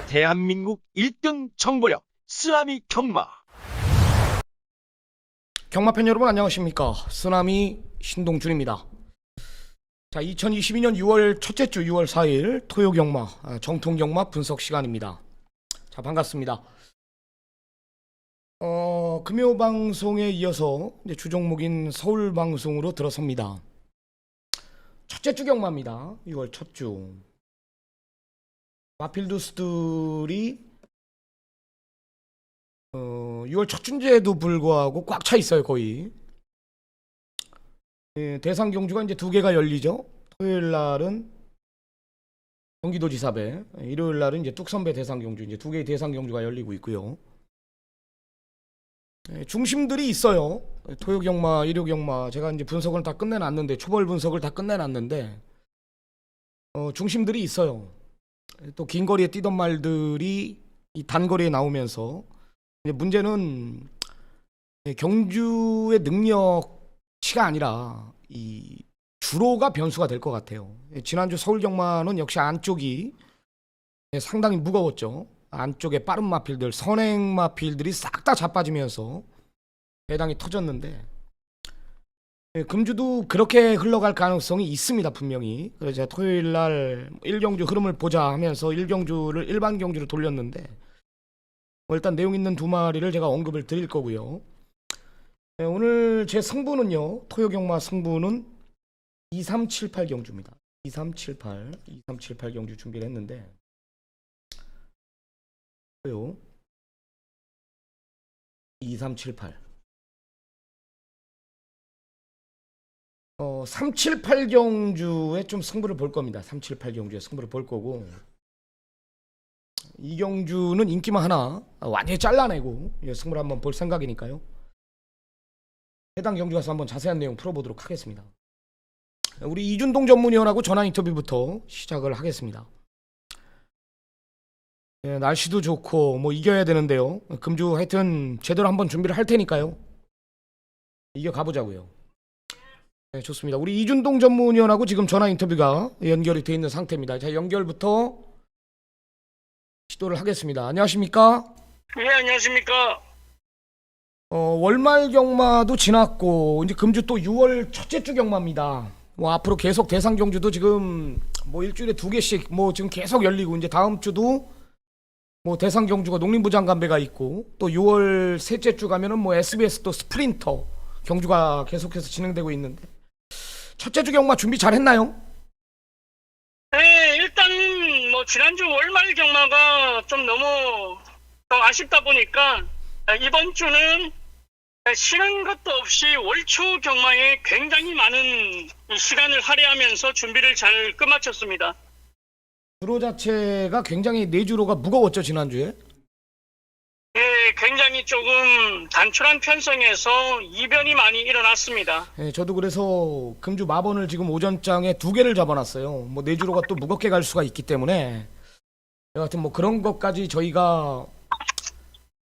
대한민국 1등 정보력 쓰나미 경마. 경마팬 여러분 안녕하십니까. 쓰나미 신동준입니다. 자, 2022년 6월 첫째 주 6월 4일 토요 경마 정통 경마 분석 시간입니다. 자, 반갑습니다. 금요 방송에 이어서 이제 주종목인 서울 방송으로 들어섭니다. 첫째 주 경마입니다. 6월 첫 주. 마필드스들이 6월 첫 주인데도 불구하고 꽉 차 있어요, 거의. 예, 대상 경주가 이제 두 개가 열리죠. 토요일 날은 경기도지사배, 일요일 날은 이제 뚝섬배 대상 경주, 이제 두 개의 대상 경주가 열리고 있고요. 예, 중심들이 있어요. 토요 경마, 일요 경마 제가 이제 분석을 다 끝내놨는데, 초벌 분석을 다 끝내놨는데 중심들이 있어요. 또 긴 거리에 뛰던 말들이 이 단거리에 나오면서 이제 문제는 경주의 능력치가 아니라 이 주로가 변수가 될 것 같아요. 지난주 서울 경마는 역시 안쪽이 상당히 무거웠죠. 안쪽에 빠른 마필들, 선행 마필들이 싹 다 자빠지면서 배당이 터졌는데, 금주도 그렇게 흘러갈 가능성이 있습니다, 분명히. 그래서 제가 토요일 날 1경주 흐름을 보자 하면서 1경주를 일반 경주로 돌렸는데, 일단 내용 있는 두 마리를 제가 언급을 드릴 거고요. 오늘 제 승부는요, 토요 경마 승부는 2378 경주입니다. 2378 경주 준비를 했는데, 토요 2378 378 경주에 좀 승부를 볼 겁니다. 378 경주에 승부를 볼 거고, 이 경주는 인기만 하나 완전히 잘라내고 승부를 한번 볼 생각이니까요. 해당 경주 가서 한번 자세한 내용 풀어보도록 하겠습니다. 우리 이준동 전문위원하고 전화 인터뷰부터 시작을 하겠습니다. 날씨도 좋고 뭐 이겨야 되는데요. 금주 하여튼 제대로 한번 준비를 할 테니까요. 이겨 가보자고요. 네, 좋습니다. 우리 이준동 전문위원하고 지금 전화 인터뷰가 연결이 되어 있는 상태입니다. 자, 연결부터 시도를 하겠습니다. 안녕하십니까? 네, 안녕하십니까? 월말 경마도 지났고 이제 금주 또 6월 첫째 주 경마입니다. 뭐 앞으로 계속 대상 경주도 지금 뭐 일주일에 두 개씩 뭐 지금 계속 열리고, 이제 다음 주도 뭐 대상 경주가 농림부 장관배가 있고, 또 6월 셋째 주 가면은 뭐 SBS 또 스프린터 경주가 계속해서 진행되고 있는데, 첫째 주 경마 준비 잘 했나요? 네, 일단 뭐 지난주 월말 경마가 좀 너무 좀 아쉽다 보니까 이번 주는 쉬는 것도 없이 월초 경마에 굉장히 많은 시간을 할애하면서 준비를 잘 끝마쳤습니다. 주로 자체가 굉장히 내주로가 무거웠죠, 지난주에? 예, 굉장히 조금 단촐한 편성에서 이변이 많이 일어났습니다. 예, 저도 그래서 금주 마번을 지금 오전장에 두 개를 잡아놨어요. 뭐 내주로가 또 무겁게 갈 수가 있기 때문에, 여하튼 뭐 그런 것까지 저희가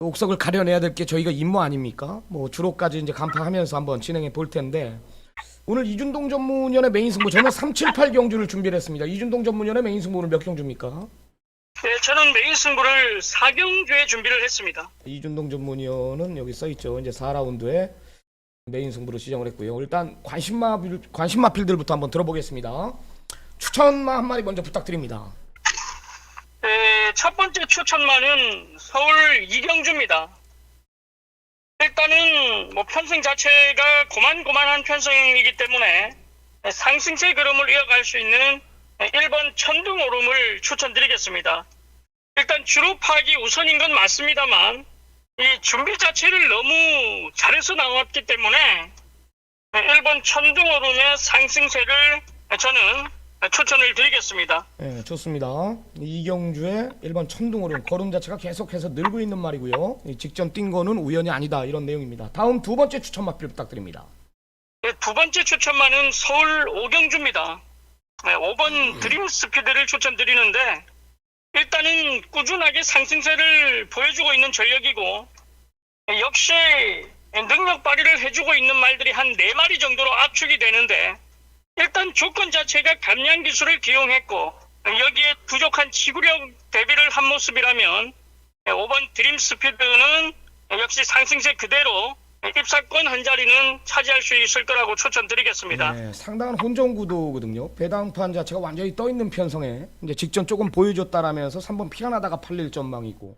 옥석을 가려내야 될 게 저희가 임무 아닙니까? 뭐 주로까지 이제 간파하면서 한번 진행해 볼 텐데, 오늘 이준동 전문위원의 메인 승부, 저는 378 경주를 준비를 했습니다. 이준동 전문위원의 메인 승부는 몇 경주입니까? 네, 저는 메인 승부를 4경주에 준비를 했습니다. 이준동 전문위원은 여기 써있죠. 이제 4라운드에 메인 승부로 지정을 했고요. 일단 관심마 필들부터 한번 들어보겠습니다. 추천마 한 마리 먼저 부탁드립니다. 네, 첫 번째 추천마는 서울 이경주입니다. 일단은 뭐 편승 자체가 고만고만한 편승이기 때문에 상승세 그름을 이어갈 수 있는 1번 천둥 오름을 추천드리겠습니다. 일단 주로 파악이 우선인 건 맞습니다만, 이 준비 자체를 너무 잘해서 나왔기 때문에 1번 천둥 오름의 상승세를 저는 추천을 드리겠습니다. 네, 좋습니다. 이경주의 1번 천둥오름, 걸음 자체가 계속해서 늘고 있는 말이고요. 직전 뛴 거는 우연이 아니다, 이런 내용입니다. 다음 두 번째 추천마필 부탁드립니다. 네, 두 번째 추천마는 서울 오경주입니다. 5번 드림 스피드를 추천드리는데, 일단은 꾸준하게 상승세를 보여주고 있는 전력이고, 역시 능력 발휘를 해주고 있는 말들이 한 4마리 정도로 압축이 되는데, 일단 조건 자체가 감량 기술을 기용했고 여기에 부족한 지구력 대비를 한 모습이라면 5번 드림스피드는 역시 상승세 그대로 입사권 한 자리는 차지할 수 있을 거라고 추천드리겠습니다. 네, 상당한 혼전 구도거든요. 배당판 자체가 완전히 떠 있는 편성에 이제 직전 조금 보여줬다라면서 3번 피어나다가 팔릴 전망이고,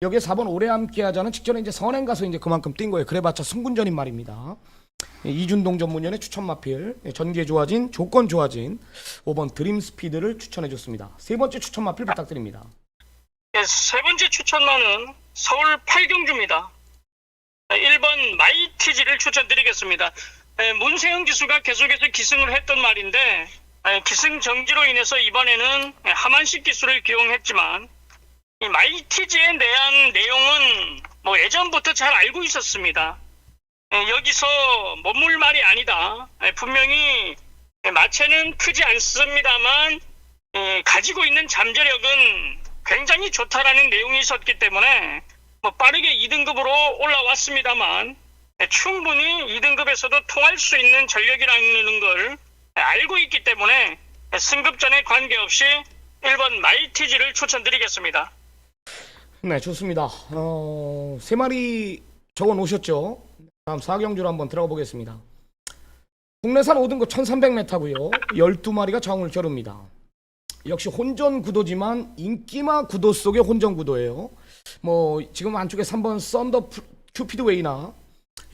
여기에 4번 오래 함께하자는 직전에 이제 선행 가서 이제 그만큼 뛴 거예요. 그래봤자 승군전인 말입니다. 이준동 전문위원의 추천 마필, 전개 좋아진, 조건 좋아진 5번 드림 스피드를 추천해줬습니다. 세 번째 추천 마필 부탁드립니다. 네, 세 번째 추천만은 서울 8경주입니다. 1번 마이티지를 추천드리겠습니다. 문세영 기수가 계속해서 기승을 했던 말인데, 기승 정지로 인해서 이번에는 하만식 기수를 기용했지만, 이 마이티지에 대한 내용은 뭐 예전부터 잘 알고 있었습니다. 여기서 머물 말이 아니다. 분명히 마체는 크지 않습니다만 가지고 있는 잠재력은 굉장히 좋다라는 내용이 있었기 때문에 뭐 빠르게 2등급으로 올라왔습니다만 충분히 2등급에서도 통할 수 있는 전력이라는 걸 알고 있기 때문에 승급전에 관계없이 1번 마이티지를 추천드리겠습니다. 네, 좋습니다. 세 마리 적어 놓으셨죠? 다음 4경주로 한번 들어가 보겠습니다. 국내산 5등급 1300m고요. 12마리가 장을 겨룹니다. 역시 혼전 구도지만 인기마 구도 속의 혼전 구도예요. 뭐 지금 안쪽에 3번 썬더 큐피드 웨이나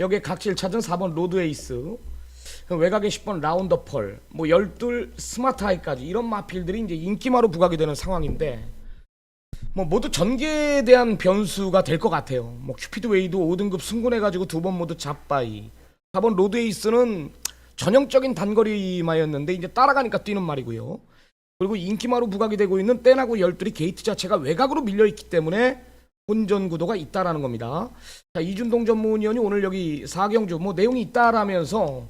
여기에 각질 찾은 4번 로드에이스, 외곽에 10번 라운더 펄, 뭐 12 스마트 하이까지 이런 마필들이 이제 인기마로 부각이 되는 상황인데, 뭐 모두 전개에 대한 변수가 될 것 같아요. 뭐 큐피드 웨이도 5등급 승군해가지고 2번 모두 잡바이, 4번 로드에이스는 전형적인 단거리마였는데 이제 따라가니까 뛰는 말이고요. 그리고 인기마로 부각이 되고 있는 땐하고 12이 게이트 자체가 외곽으로 밀려있기 때문에 혼전 구도가 있다라는 겁니다. 자, 이준동 전문위원이 오늘 여기 4경주 뭐 내용이 있다라면서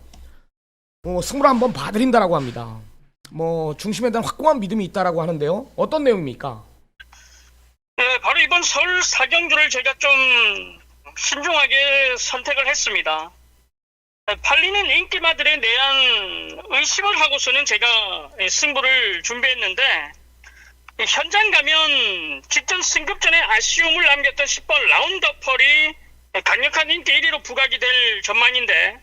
뭐 승부를 한번 봐드린다라고 합니다. 뭐 중심에 대한 확고한 믿음이 있다라고 하는데요. 어떤 내용입니까? 네, 바로 이번 서울 4경주를 제가 좀 신중하게 선택을 했습니다. 팔리는 인기마들에 대한 의심을 하고서는 제가 승부를 준비했는데, 현장 가면 직전 승급전에 아쉬움을 남겼던 10번 라운더펄이 강력한 인기 1위로 부각이 될 전망인데,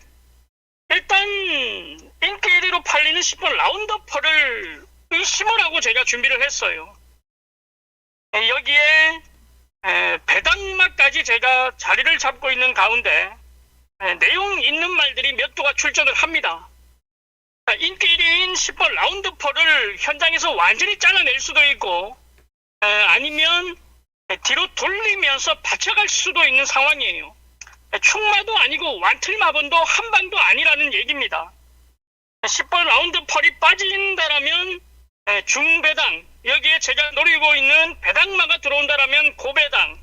일단 인기 1위로 팔리는 10번 라운더펄을 의심을 하고 제가 준비를 했어요. 여기에 배당마까지 제가 자리를 잡고 있는 가운데 내용 있는 말들이 몇 도가 출전을 합니다. 인기 1위인 10번 라운드펄을 현장에서 완전히 잘라낼 수도 있고, 아니면 뒤로 돌리면서 받쳐갈 수도 있는 상황이에요. 충마도 아니고 완틀마번도 한 방도 아니라는 얘기입니다. 10번 라운드펄이 빠진다라면 중배당, 여기에 제가 노리고 있는 배당마가 들어온다라면 고배당,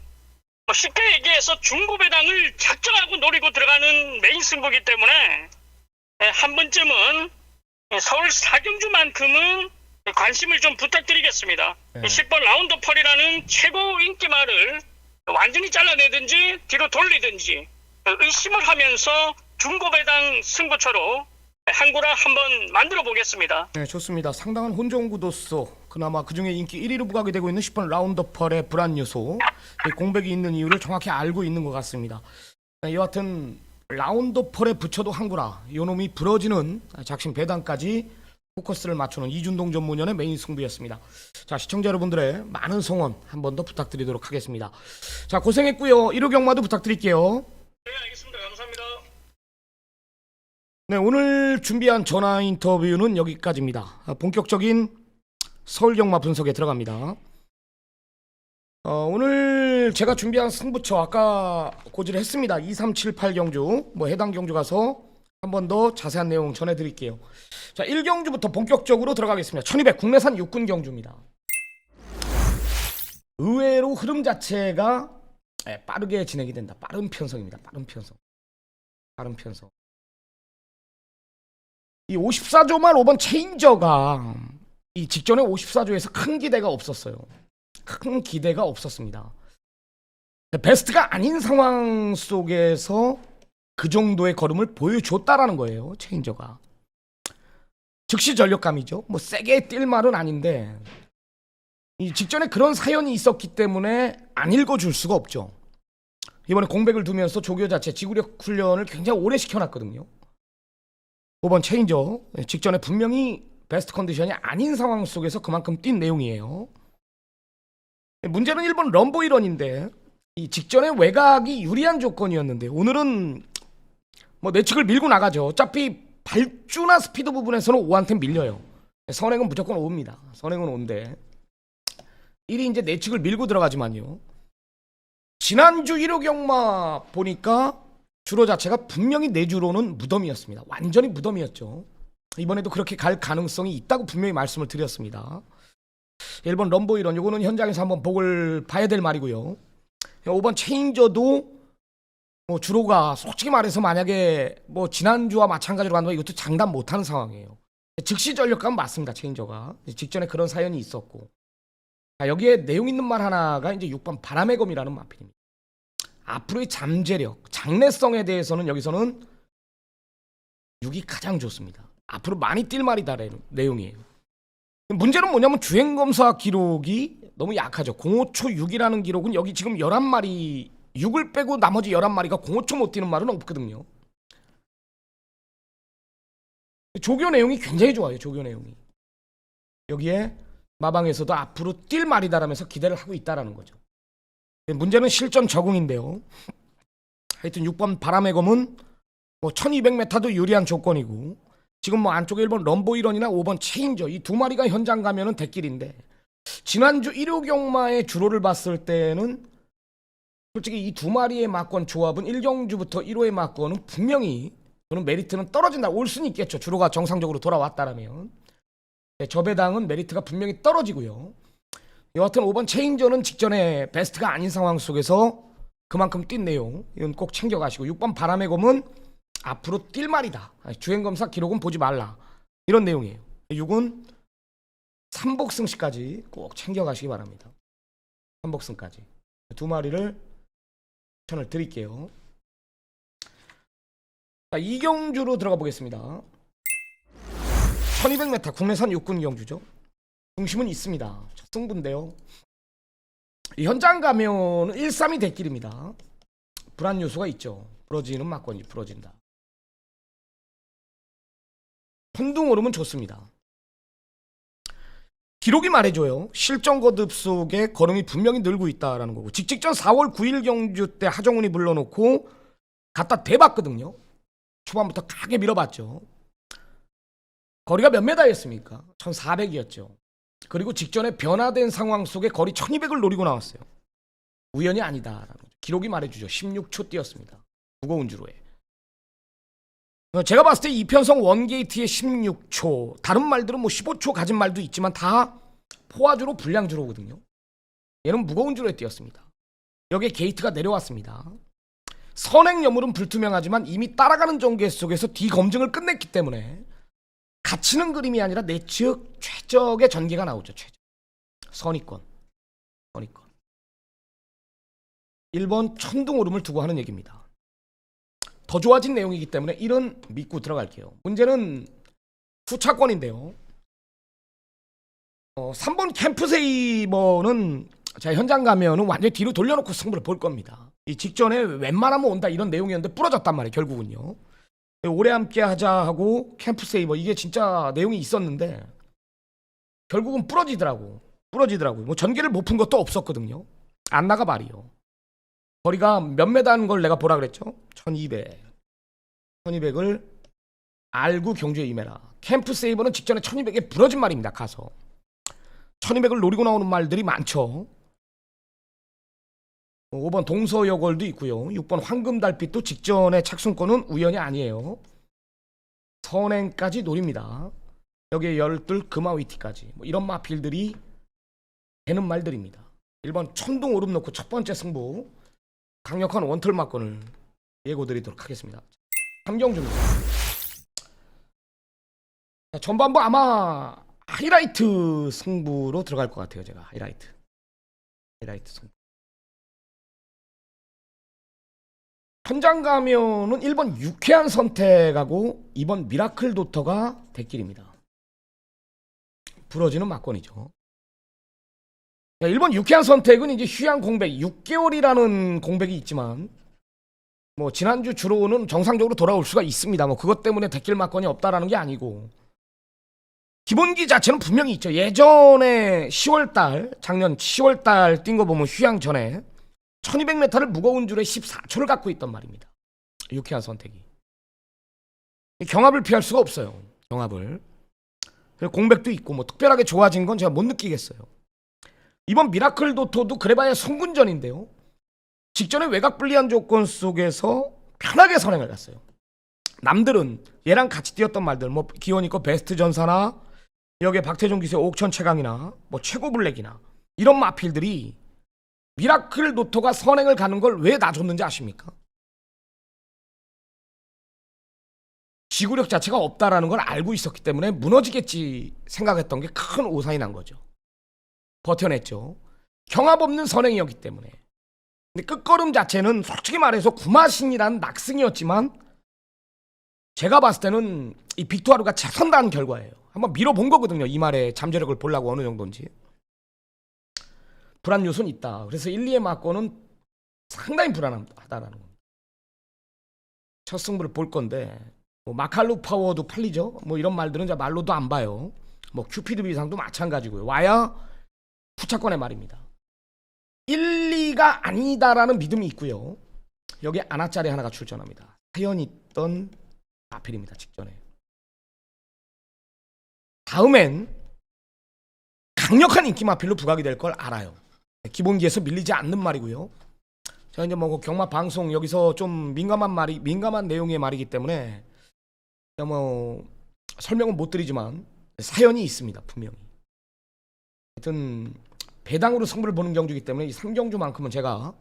쉽게 얘기해서 중고배당을 작정하고 노리고 들어가는 메인 승부기 때문에 한 번쯤은 서울 4경주만큼은 관심을 좀 부탁드리겠습니다. 10번 라운드펄이라는 최고 인기마를 완전히 잘라내든지 뒤로 돌리든지 의심을 하면서 중고배당 승부처로 한구라 한번 만들어 보겠습니다. 네, 좋습니다. 상당한 혼전 구도 속 그나마 그중에 인기 1위로 부각이 되고 있는 10번 라운더펄의 불안 요소, 공백이 있는 이유를 정확히 알고 있는 것 같습니다. 네, 여하튼 라운더펄에 붙여도 한구라, 요놈이 부러지는 작심 배당까지 포커스를 맞추는 이준동 전문위원의 메인 승부였습니다. 자, 시청자 여러분들의 많은 성원 한 번 더 부탁드리도록 하겠습니다. 자, 고생했고요. 1호 경마도 부탁드릴게요. 네, 알겠습니다. 감사합니다. 네, 오늘 준비한 전화 인터뷰는 여기까지입니다. 본격적인 서울 경마 분석에 들어갑니다. 오늘 제가 준비한 승부처 아까 고지를 했습니다. 2, 3, 7, 8 경주, 뭐 해당 경주 가서 한 번 더 자세한 내용 전해드릴게요. 자, 1경주부터 본격적으로 들어가겠습니다. 1200 국내산 육군 경주입니다. 의외로 흐름 자체가 빠르게 진행이 된다. 빠른 편성입니다. 빠른 편성. 이 54조 말 5번 체인저가 이 직전에 54조에서 큰 기대가 없었어요. 큰 기대가 없었습니다. 베스트가 아닌 상황 속에서 그 정도의 걸음을 보여줬다라는 거예요. 체인저가. 즉시 전력감이죠. 뭐 세게 뛸 말은 아닌데 이 직전에 그런 사연이 있었기 때문에 안 읽어줄 수가 없죠. 이번에 공백을 두면서 조교 자체 지구력 훈련을 굉장히 오래 시켜놨거든요. 5번 체인저 직전에 분명히 베스트 컨디션이 아닌 상황 속에서 그만큼 뛴 내용이에요. 문제는 1번 럼보이런인데 이 직전에 외곽이 유리한 조건이었는데 오늘은 뭐 내측을 밀고 나가죠. 어차피 발주나 스피드 부분에서는 5한테 밀려요. 선행은 무조건 5입니다. 선행은 5인데 1이 이제 내측을 밀고 들어가지만요. 지난주 1호 경마 보니까 주로 자체가 분명히 내주로는 무덤이었습니다. 완전히 무덤이었죠. 이번에도 그렇게 갈 가능성이 있다고 분명히 말씀을 드렸습니다. 1번 럼보이런 요거는 현장에서 한번 복을 봐야 될 말이고요. 5번 체인저도 뭐 주로가 솔직히 말해서 만약에 뭐 지난주와 마찬가지로 간다면 이것도 장담 못하는 상황이에요. 즉시 전력감 맞습니다. 체인저가 직전에 그런 사연이 있었고 여기에 내용 있는 말 하나가 이제 6번 바람의 검이라는 마필입니다. 앞으로의 잠재력, 장래성에 대해서는 여기서는 6이 가장 좋습니다. 앞으로 많이 뛸 말이다라는 내용이에요. 문제는 뭐냐면 주행검사 기록이 너무 약하죠. 05초 6이라는 기록은 여기 지금 11마리 6을 빼고 나머지 11마리가 05초 못 뛰는 말은 없거든요. 조교 내용이 굉장히 좋아요. 조교 내용이. 여기에 마방에서도 앞으로 뛸 말이다라면서 기대를 하고 있다라는 거죠. 문제는 실전 적응인데요. 하여튼 6번 바람의 검은 뭐 1200m도 유리한 조건이고 지금 뭐 안쪽에 1번 럼보이런이나 5번 체인저 이 두 마리가 현장 가면은 대길인데 지난주 1호 경마의 주로를 봤을 때는 솔직히 이 두 마리의 막권 조합은 1경주부터 1호의 막권은 분명히 저는 메리트는 떨어진다. 올 수는 있겠죠. 주로가 정상적으로 돌아왔다라면. 네, 저 배당은 메리트가 분명히 떨어지고요. 여하튼 5번 체인저는 직전에 베스트가 아닌 상황 속에서 그만큼 뛴 내용 이건 꼭 챙겨가시고 6번 바람의 검은 앞으로 뛸 말이다. 주행검사 기록은 보지 말라. 이런 내용이에요. 6은 3복승시까지 꼭 챙겨가시기 바랍니다. 3복승까지 두 마리를 추천을 드릴게요. 자, 2경주로 들어가 보겠습니다. 1200m 국내산 육군 경주죠. 중심은 있습니다. 첫 승부인데요. 현장 가면 1-3이 대길입니다. 불안 요소가 있죠. 부러지는 막건지 부러진다. 천둥 오름은 좋습니다. 기록이 말해줘요. 실전 거듭 속에 걸음이 분명히 늘고 있다라는 거고 직전 4월 9일 경주 때 하정운이 불러놓고 갖다 대봤거든요. 초반부터 크게 밀어봤죠. 거리가 몇 메다였습니까? 1400이었죠. 그리고 직전에 변화된 상황 속에 거리 1200을 노리고 나왔어요. 우연이 아니다라는 거죠. 기록이 말해주죠. 16초 뛰었습니다. 무거운 주로에. 제가 봤을 때 이편성 원게이트의 16초 다른 말들은 뭐 15초 가진 말도 있지만 다 포화주로 불량주로거든요. 얘는 무거운 주로에 뛰었습니다. 여기에 게이트가 내려왔습니다. 선행 여물은 불투명하지만 이미 따라가는 전개 속에서 뒤검증을 끝냈기 때문에 갇히는 그림이 아니라 내측 최적의 전개가 나오죠. 최적. 선의권. 1번 천둥 오름을 두고 하는 얘기입니다. 더 좋아진 내용이기 때문에 1은 믿고 들어갈게요. 문제는 후차권인데요. 3번 캠프세이버는 제가 현장 가면은 완전히 뒤로 돌려놓고 승부를 볼 겁니다. 이 직전에 웬만하면 온다 이런 내용이었는데 부러졌단 말이에요. 결국은요. 오래 함께 하자 하고 캠프세이버 이게 진짜 내용이 있었는데 결국은 부러지더라고. 뭐 전개를 못 푼 것도 없었거든요. 안 나가 말이요. 거리가 몇 메다는 걸 내가 보라 그랬죠? 1200을 알고 경주에 임해라. 캠프세이버는 직전에 1200에 부러진 말입니다. 가서 1200을 노리고 나오는 말들이 많죠. 5번 동서여걸도 있고요. 6번 황금달빛도 직전에 착순권은 우연이 아니에요. 선행까지 노립니다. 여기에 열둘 금화위티까지 뭐 이런 마필들이 되는 말들입니다. 1번 천둥 오름 놓고 첫 번째 승부 강력한 원털 막건을 예고드리도록 하겠습니다. 3경주입니다. 전반부 아마 하이라이트 승부로 들어갈 것 같아요. 제가 하이라이트 승부. 현장 가면은 1번 유쾌한 선택하고 2번 미라클 도터가 대길입니다. 부러지는 막건이죠. 일본 유쾌한 선택은 이제 휴양 공백 6개월이라는 공백이 있지만 뭐 지난주 주로는 정상적으로 돌아올 수가 있습니다. 뭐 그것 때문에 대길 막건이 없다라는 게 아니고 기본기 자체는 분명히 있죠. 예전에 10월달 작년 10월달 뛴 거 보면 휴양 전에 1200m를 무거운 줄에 14초를 갖고 있단 말입니다. 유쾌한 선택이 경합을 피할 수가 없어요. 경합을 공백도 있고 뭐 특별하게 좋아진 건 제가 못 느끼겠어요. 이번 미라클 도토도 그래봐야 송군전인데요. 직전에 외곽 불리한 조건 속에서 편하게 선행을 갔어요. 남들은 얘랑 같이 뛰었던 말들 뭐 기원이 거 베스트 전사나 여기에 박태종 기수의 옥천 최강이나 뭐 최고 블랙이나 이런 마필들이 미라클 도토가 선행을 가는 걸 왜 놔줬는지 아십니까? 지구력 자체가 없다라는 걸 알고 있었기 때문에 무너지겠지 생각했던 게 큰 오산이 난 거죠. 버텨냈죠. 경합 없는 선행이었기 때문에. 근데 끝걸음 자체는 솔직히 말해서 구마신이라는 낙승이었지만 제가 봤을 때는 이 빅토하루가 최선다한 결과예요. 한번 밀어본 거거든요. 이 말에 잠재력을 보려고 어느 정도인지. 불안 요소는 있다. 그래서 1, 2의 맞고는 상당히 불안하다라는 겁니다. 첫 승부를 볼 건데 뭐 마칼루 파워도 팔리죠. 뭐 이런 말들은 이제 말로도 안 봐요. 뭐 큐피드 비상도 마찬가지고요. 와야 후차권의 말입니다. 1, 2가 아니다라는 믿음이 있고요. 여기에 아나짜리 하나가 출전합니다. 사연 있던 마필입니다. 직전에. 다음엔 강력한 인기 마필로 부각이 될 걸 알아요. 기본기에서 밀리지 않는 말이고요. 제가 이제 뭐 경마 방송 여기서 좀 민감한 내용의 말이기 때문에 뭐 설명은 못 드리지만 사연이 있습니다. 분명히. 하여튼 배당으로 승부를 보는 경주이기 때문에 이 3경주만큼은 제가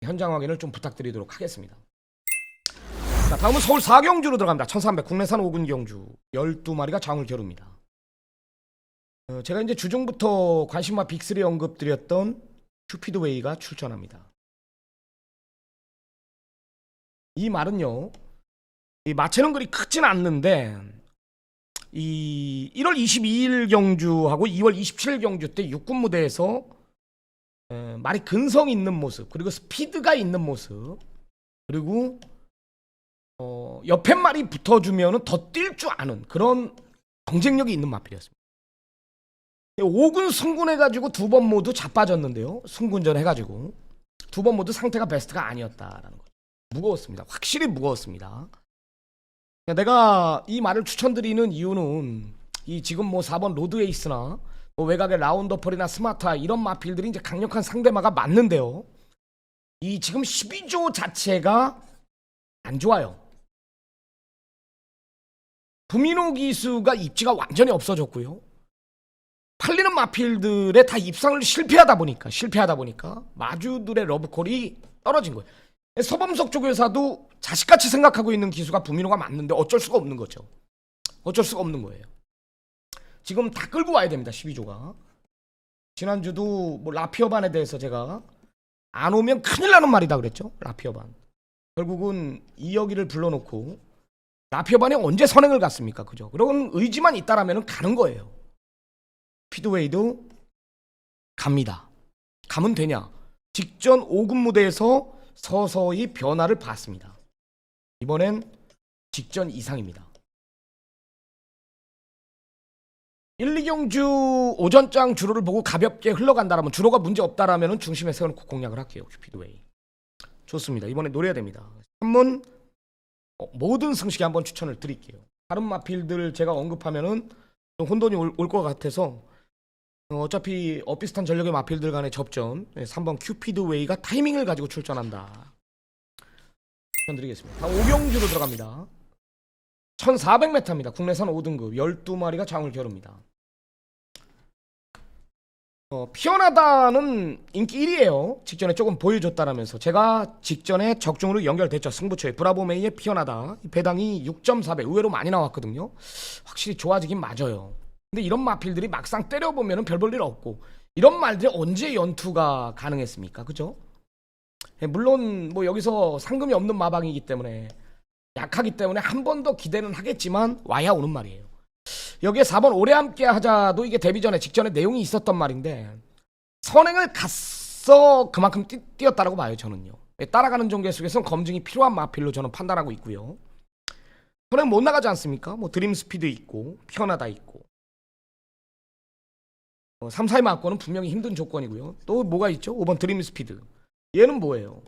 현장 확인을 좀 부탁드리도록 하겠습니다. 자, 다음은 서울 4경주로 들어갑니다. 1300 국내산 5군 경주 12마리가 장을 겨룹니다. 제가 이제 주중부터 관심마 빅3 언급드렸던 큐피드웨이가 출전합니다. 이 말은요, 이 마체는 그리 크진 않는데 이 1월 22일 경주하고 2월 27일 경주 때 육군 무대에서 말이 근성 있는 모습, 그리고 스피드가 있는 모습, 그리고 옆에 말이 붙어주면 더 뛸 줄 아는 그런 경쟁력이 있는 마필이었습니다. 5군 승군해가지고 두 번 모두 자빠졌는데요. 승군전 해가지고 두 번 모두 상태가 베스트가 아니었다라는 거죠. 무거웠습니다. 확실히 무거웠습니다. 내가 이 말을 추천드리는 이유는 이 지금 뭐 4번 로드에이스나 뭐 외곽의 라운더펄이나 스마타 이런 마필들이 이제 강력한 상대마가 맞는데요. 이 지금 12조 자체가 안 좋아요. 부민호 기수가 입지가 완전히 없어졌고요. 팔리는 마필들의 다 입상을 실패하다 보니까 마주들의 러브콜이 떨어진 거예요. 서범석 쪽 회사도 자식같이 생각하고 있는 기수가 부민호가 맞는데 어쩔 수가 없는 거죠. 어쩔 수가 없는 거예요. 지금 다 끌고 와야 됩니다. 12조가. 지난주도 뭐 라피어반에 대해서 제가 안 오면 큰일 나는 말이다 그랬죠. 라피어반. 결국은 이여기를 불러놓고 라피어반이 언제 선행을 갔습니까? 그죠? 그런 의지만 있다라면 가는 거예요. 피드웨이도 갑니다. 가면 되냐? 직전 5군 무대에서 서서히 변화를 봤습니다. 이번엔 직전 이상입니다. 1, 2경주 오전장 주로를 보고 가볍게 흘러간다라면 주로가 문제 없다라면 중심에 세워놓고 공략을 할게요. 큐피드웨이. 좋습니다. 이번에 노려야 됩니다. 3문 모든 승식에 한번 추천을 드릴게요. 다른 마필들 제가 언급하면은 좀 혼돈이 올 것 같아서 어차피 비슷한 전력의 마필들 간의 접전 3번 큐피드웨이가 타이밍을 가지고 출전한다. 추천드리겠습니다. 다음 5경주로 들어갑니다. 1400m입니다. 국내산 5등급 12마리가 장을 겨룹니다. 피어나다는 인기 1위에요. 직전에 조금 보여줬다라면서 제가 직전에 적중으로 연결됐죠. 승부처에 브라보메이의 피어나다 배당이 6.4배 의외로 많이 나왔거든요. 확실히 좋아지긴 맞아요. 근데 이런 마필들이 막상 때려보면 별 볼 일 없고 이런 말들이 언제 연투가 가능했습니까? 그죠? 물론 뭐 여기서 상금이 없는 마방이기 때문에 약하기 때문에 한 번 더 기대는 하겠지만 와야 오는 말이에요. 여기에 4번 오래 함께 하자도 이게 데뷔 전에 직전에 내용이 있었던 말인데 선행을 갔어 그만큼 뛰었다라고 봐요 저는요. 따라가는 전개 속에서는 검증이 필요한 마필로 저는 판단하고 있고요. 선행 못 나가지 않습니까? 뭐 드림 스피드 있고 피어나다 있고 3, 4위 맞고는 분명히 힘든 조건이고요. 또 뭐가 있죠? 5번 드림 스피드. 얘는 뭐예요?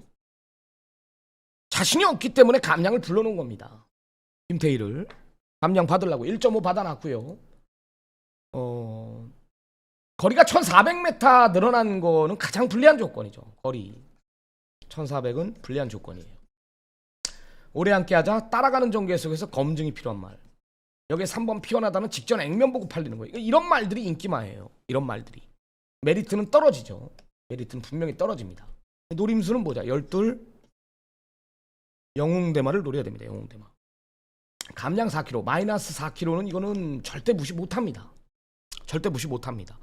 자신이 없기 때문에 감량을 불러놓은 겁니다. 김태희를 감량 받으려고 1.5 받아놨고요. 거리가 1400m 늘어난 거는 가장 불리한 조건이죠. 거리 1400은 불리한 조건이에요. 오래 함께하자 따라가는 전개 속에서 검증이 필요한 말. 여기에 3번 피어나다는 직전 액면 보고 팔리는 거예요. 이런 말들이 인기마예요. 이런 말들이. 메리트는 떨어지죠. 메리트는 분명히 떨어집니다. 노림수는 뭐자? 12 영웅대마를 노려야 됩니다. 영웅대마. 감량 4kg, 마이너스 4kg는 이거는 절대 무시 못합니다. 절대 무시 못합니다.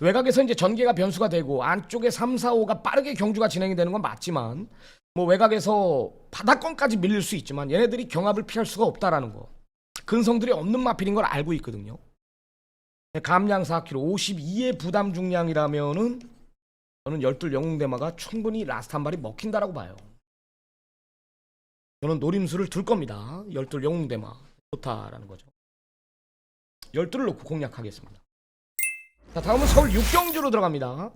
외곽에서 이제 전개가 변수가 되고 안쪽에 3, 4, 5가 빠르게 경주가 진행이 되는 건 맞지만 뭐 외곽에서 바닥권까지 밀릴 수 있지만 얘네들이 경합을 피할 수가 없다라는 거. 근성들이 없는 마필인 걸 알고 있거든요. 감량 4kg, 52의 부담 중량이라면은 저는 12 영웅대마가 충분히 라스트 한 발이 먹힌다라고 봐요. 저는 노림수를 둘 겁니다. 12 영웅대마 좋다라는 거죠. 12를 놓고 공략하겠습니다. 자, 다음은 서울 6경주로 들어갑니다.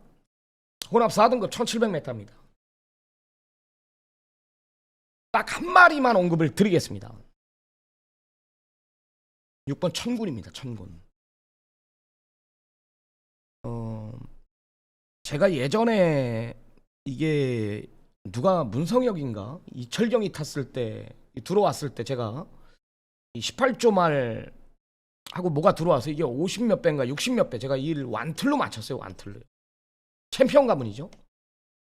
혼합 4등급 1700m입니다. 딱 한 마리만 언급을 드리겠습니다. 6번 천군입니다. 천군. 제가 예전에 이게 누가 문성혁인가 이철경이 탔을 때 들어왔을 때 제가 18조 말 하고 뭐가 들어와서 이게 50 몇 배인가 60 몇 배 제가 이 완틀로 맞췄어요. 완틀로. 챔피언 가문이죠.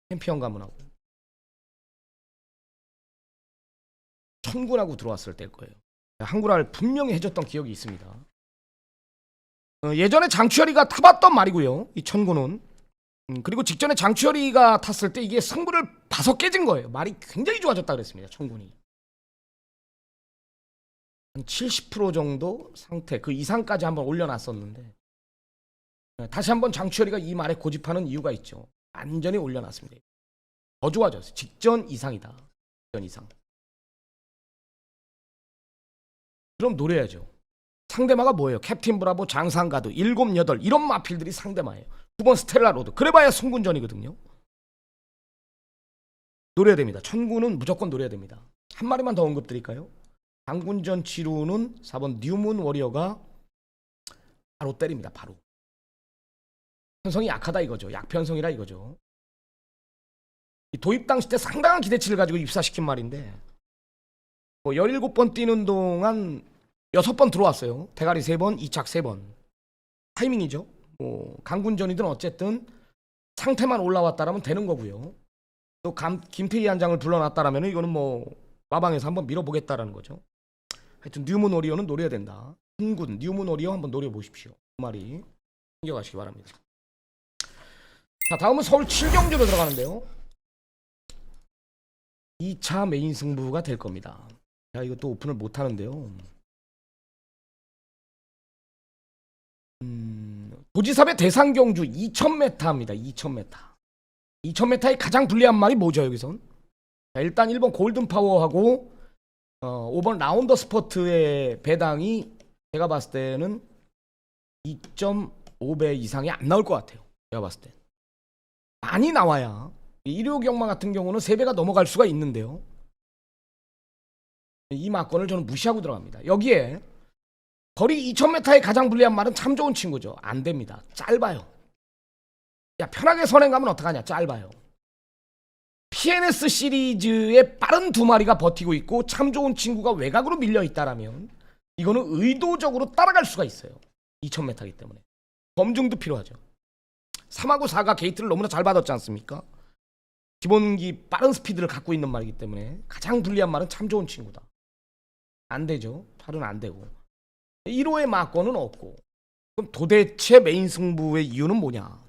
챔피언 가문하고 천군하고 들어왔을 때일 거예요. 한구랄 분명히 해줬던 기억이 있습니다. 예전에 장추열이가 타봤던 말이고요. 이 천군은. 그리고 직전에 장추열이가 탔을 때 이게 승부를 봐서 깨진 거예요. 말이 굉장히 좋아졌다 그랬습니다. 천군이. 한 70% 정도 상태 그 이상까지 한번 올려놨었는데 다시 한번 장추열이가 이 말에 고집하는 이유가 있죠. 완전히 올려놨습니다. 더 좋아졌어요. 직전 이상이다. 직전 이상. 그럼 노려야죠. 상대마가 뭐예요? 캡틴 브라보, 장상가드, 7, 8 이런 마필들이 상대마예요. 9번 스텔라 로드. 그래봐야 승군전이거든요. 노려야 됩니다. 천군은 무조건 노려야 됩니다. 한 마리만 더 언급드릴까요? 장군전 치루는 4번 뉴문 워리어가 바로 때립니다. 바로. 편성이 약하다 이거죠. 약편성이라 이거죠. 도입 당시 때 상당한 기대치를 가지고 입사시킨 말인데 뭐 17번 뛰는 동안 6번 들어왔어요. 대가리 3번, 2착 3번. 타이밍이죠. 뭐 강군전이든 어쨌든 상태만 올라왔다라면 되는 거고요. 또 김태희 한 장을 불러놨다라면 이거는 뭐 마방에서 한번 밀어보겠다라는 거죠. 하여튼 뉴문 오리오는 노려야 된다. 흥군 뉴문 오리오 한번 노려보십시오. 그 말이 챙겨가시기 바랍니다. 자, 다음은 서울 7경주로 들어가는데요. 2차 메인 승부가 될 겁니다. 자, 이것도 오픈을 못하는데요. 도지섭의 대상경주 2000m입니다. 2000m. 2000m의 가장 불리한 말이 뭐죠 여기선? 자, 일단 1번 골든파워하고 5번 라운더 스포트의 배당이 제가 봤을 때는 2.5배 이상이 안 나올 것 같아요. 제가 봤을 때 많이 나와야 일요경마 같은 경우는 3배가 넘어갈 수가 있는데요. 이 막건을 저는 무시하고 들어갑니다. 여기에 거리 2000m의 가장 불리한 말은 참 좋은 친구죠. 안 됩니다. 짧아요. 야, 편하게 선행 가면 어떡하냐. 짧아요. PNS 시리즈의 빠른 2마리가 버티고 있고 참 좋은 친구가 외곽으로 밀려 있다라면 이거는 의도적으로 따라갈 수가 있어요. 2000m이기 때문에. 검증도 필요하죠. 3하고 4가 게이트를 너무나 잘 받았지 않습니까? 기본기 빠른 스피드를 갖고 있는 말이기 때문에 가장 불리한 말은 참 좋은 친구다. 안 되죠. 8은 안 되고. 1호의 막권은 없고. 그럼 도대체 메인 승부의 이유는 뭐냐?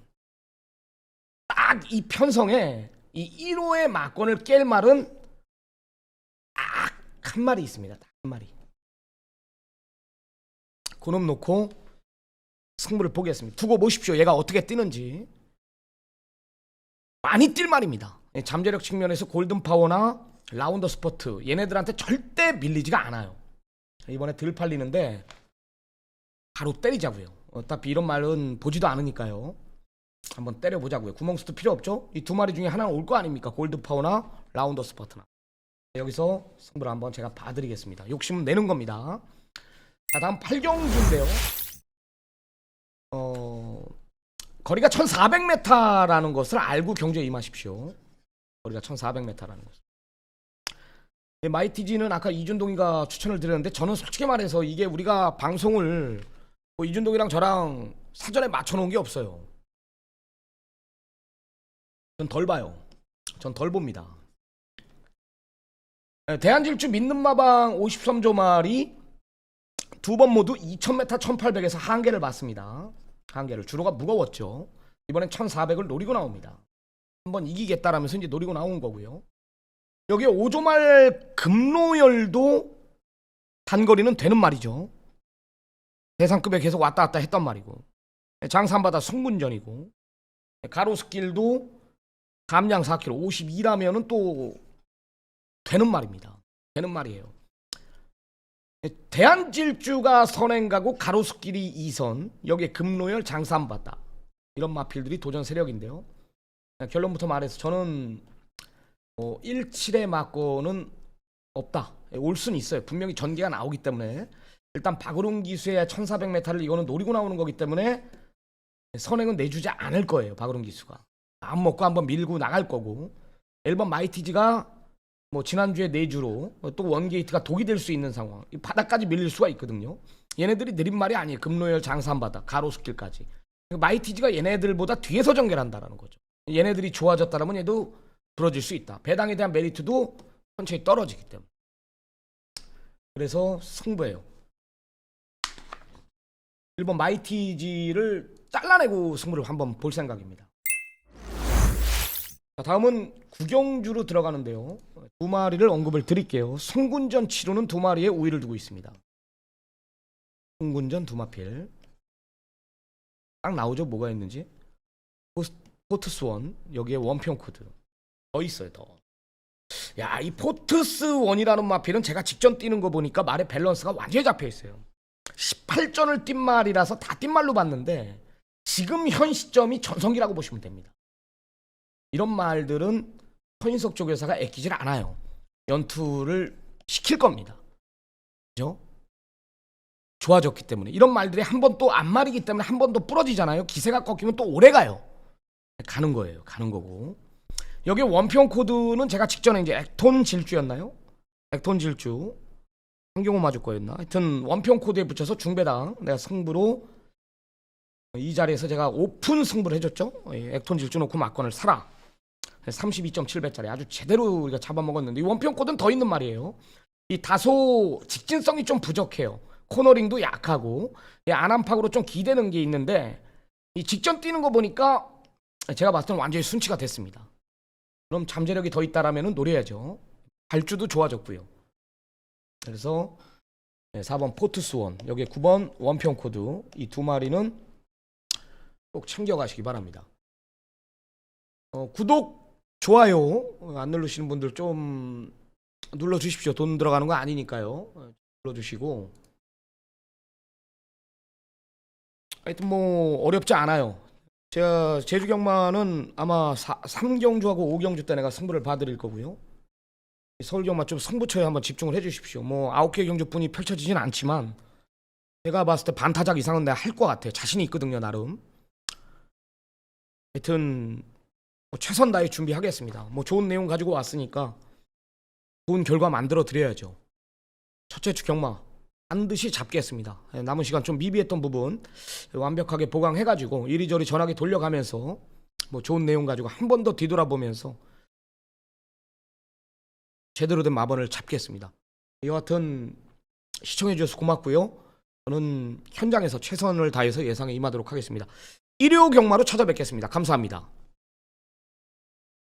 딱 이 편성에 이 1호의 막권을 깰 말은 딱 한 마리 있습니다. 딱 한 마리. 그놈 놓고 승부를 보겠습니다. 두고 보십시오. 얘가 어떻게 뛰는지. 많이 뛸 말입니다. 잠재력 측면에서 골든파워나 라운더 스포트 얘네들한테 절대 밀리지가 않아요. 이번에 덜 팔리는데 바로 때리자고요. 어차피 이런 말은 보지도 않으니까요. 한번 때려보자고요. 구멍수도 필요 없죠. 이 두 마리 중에 하나는 올 거 아닙니까? 골든파워나 라운더 스포트나. 여기서 승부를 한번 제가 봐드리겠습니다. 욕심 내는 겁니다. 자, 다음 8경주인데요. 거리가 1400m라는 것을 알고 경주에 임하십시오. 거리가 1400m라는 것을. 마이티지는 아까 이준동이가 추천을 드렸는데 저는 솔직히 말해서 이게 우리가 방송을 뭐 이준동이랑 저랑 사전에 맞춰놓은 게 없어요. 전 덜 봐요. 전 덜 봅니다. 대한질주 믿는 마방 53조 말이 두 번 모두 2000m 1800에서 한계를 봤습니다. 한계를. 주로가 무거웠죠. 이번엔 1400을 노리고 나옵니다. 한번 이기겠다라면서 이제 노리고 나온 거고요. 여기 5조말 금로열도 단거리는 되는 말이죠. 대상급에 계속 왔다 갔다 했단 말이고, 장산바다 승분전이고, 가로수길도 감량 4km 52라면은 또 되는 말입니다. 되는 말이에요. 대한질주가 선행가고 가로수길이 2선, 여기에 금로열 장산바다 이런 마필들이 도전 세력인데요. 결론부터 말해서 저는 17에 맞고는 없다. 올 수는 있어요. 분명히 전개가 나오기 때문에. 일단 박으론 기수의 1400m를 이거는 노리고 나오는 거기 때문에 선행은 내주지 않을 거예요. 박으론 기수가 마음 먹고 한번 밀고 나갈 거고, 1번 마이티지가 뭐 지난주에 내주로 또 원게이트가 독이 될 수 있는 상황, 이 바닥까지 밀릴 수가 있거든요. 얘네들이 느린 말이 아니에요. 금로열 장산바다 가로수길까지. 마이티지가 얘네들보다 뒤에서 전개한다라는 거죠. 얘네들이 좋아졌다라면 얘도 부러질 수 있다. 배당에 대한 메리트도 천천히 떨어지기 때문에. 그래서 승부예요. 1번 마이티지를 잘라내고 승부를 한번 볼 생각입니다. 자, 다음은 구경주로 들어가는데요. 두 마리를 언급을 드릴게요. 송군전 치료는 두 마리의 우위를 두고 있습니다. 송군전 두 마필. 딱 나오죠. 뭐가 있는지. 포트스원, 여기에 원평 코드 더 있어요. 더. 야, 이 포트스원이라는 마필은 제가 직전 뛰는 거 보니까 말의 밸런스가 완전히 잡혀 있어요. 18전을 뛴 말이라서 다 뛴 말로 봤는데 지금 현 시점이 전성기라고 보시면 됩니다. 이런 말들은 서인석 쪽 회사가 애끼질 않아요. 연투를 시킬 겁니다. 그죠? 좋아졌기 때문에. 이런 말들이 한 번 또 안 말이기 때문에 한 번 더 부러지잖아요. 기세가 꺾이면 또 오래 가요. 가는 거예요. 가는 거고. 여기 원평 코드는 제가 직전에 이제 액톤 질주였나요? 액톤 질주. 한경호 맞을 거였나? 하여튼 원평 코드에 붙여서 중배당 내가 승부로 이 자리에서 제가 오픈 승부를 해줬죠. 액톤 질주 놓고 막건을 사라. 32.7배짜리 아주 제대로 우리가 잡아먹었는데, 이 원평 코드는 더 있는 말이에요. 이 다소 직진성이 좀 부족해요. 코너링도 약하고 안암팍으로 좀 기대는 게 있는데, 이 직전 뛰는 거 보니까 제가 봤을 때는 완전히 순치가 됐습니다. 그럼 잠재력이 더 있다라면 노려야죠. 발주도 좋아졌고요. 그래서 4번 포트스원, 여기에 9번 원평 코드, 이 두 마리는 꼭 챙겨가시기 바랍니다. 구독, 좋아요 안 누르시는 분들 좀 눌러주십시오. 돈 들어가는 거 아니니까요. 눌러주시고. 하여튼 뭐 어렵지 않아요. 제가 제주경마는 아마 3경주하고 5경주 때 내가 승부를 봐드릴 거고요. 서울경마 좀 승부처에 한번 집중을 해주십시오. 뭐 9개 경주뿐이 펼쳐지진 않지만 제가 봤을 때 반타작 이상은 내가 할 것 같아요. 자신이 있거든요, 나름. 하여튼 뭐 최선 다해 준비하겠습니다. 뭐 좋은 내용 가지고 왔으니까 좋은 결과 만들어 드려야죠. 첫째 주 경마 반드시 잡겠습니다. 남은 시간 좀 미비했던 부분 완벽하게 보강해가지고 이리저리 전화기 돌려가면서 뭐 좋은 내용 가지고 한 번 더 뒤돌아보면서 제대로 된 마번을 잡겠습니다. 여하튼 시청해주셔서 고맙고요. 저는 현장에서 최선을 다해서 예상에 임하도록 하겠습니다. 일요 경마로 찾아뵙겠습니다. 감사합니다.